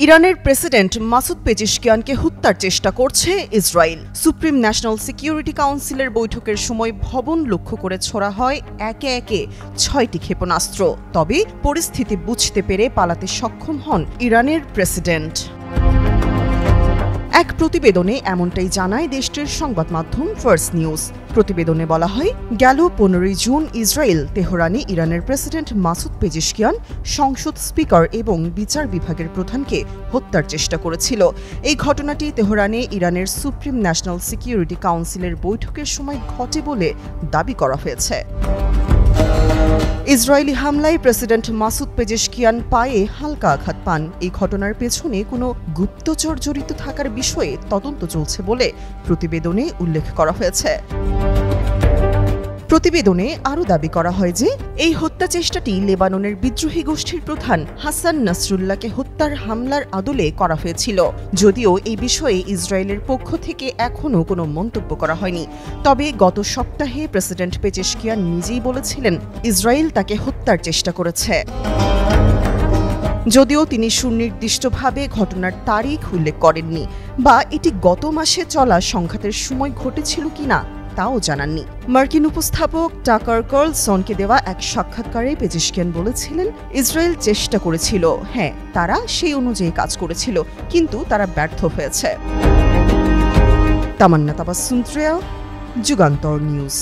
ইরানের president Masoud পেজেশকিয়ানকে হত্যার চেষ্টা করছে ইসরায়েল। সুপ্রিম ন্যাশনাল সিকিউরিটি কাউন্সিলের বৈঠকের সময় ভবন লক্ষ্য করে ছোড়া হয় একে একে ৬টি ক্ষেপণাস্ত্র। তবে পরিস্থিতি বুঝতে পেরে পালাতে সক্ষম হন ইরানের প্রেসিডেন্ট। এক প্রতিবেদনে এমনটাই জানায় দেশটির সংবাদ মাধ্যম ফার্স্ট নিউজ। প্রতিবেদনে বলা হয়, গেল ১৫ জুন ইসরায়েল তেহরানে ইরানের প্রেসিডেন্ট মাসুদ পেজেশকিয়ান, সংসদ স্পিকার এবং বিচার বিভাগের প্রধানকে হত্যার চেষ্টা করেছিল। এই ঘটনাটি তেহরানে ইরানের সুপ্রিম ন্যাশনাল সিকিউরিটি কাউন্সিলের বৈঠকের সময় ঘটে বলে দাবি করা হয়েছে। ইসরায়েলি হামলায় প্রেসিডেন্ট মাসুদ পেজেশকিয়ান পায়ে হালকা আঘাত পান। এই ঘটনার পেছনে কোনো গুপ্তচর জড়িত থাকার বিষয়ে তদন্ত চলছে বলে প্রতিবেদনে উল্লেখ করা হয়েছে। প্রতিবেদনে আরও দাবি করা হয় যে এই হত্যা চেষ্টাটি লেবাননের বিদ্রোহী গোষ্ঠীর প্রধান হাসান নাসরুল্লাহকে হত্যার হামলার আদলে করা হয়েছিল। যদিও এই বিষয়ে ইসরায়েলের পক্ষ থেকে এখনও কোনো মন্তব্য করা হয়নি। তবে গত সপ্তাহে প্রেসিডেন্ট পেজেশকিয়ান নিজেই বলেছিলেন ইসরায়েল তাকে হত্যার চেষ্টা করেছে। যদিও তিনি সুনির্দিষ্টভাবে ঘটনার তারিখ উল্লেখ করেননি বা এটি গত মাসে চলা সংঘাতের সময় ঘটেছিল কিনা তাও জানাননি। মার্কিন উপস্থাপক টাকার কার্লসনকে দেওয়া এক সাক্ষাৎকারে পেজেশকিয়ান বলেছিলেন, ইসরায়েল চেষ্টা করেছিল, হ্যাঁ তারা সেই অনুযায়ী কাজ করেছিল, কিন্তু তারা ব্যর্থ হয়েছে। তামান্না তাবাসসুম, যুগান্তর নিউজ।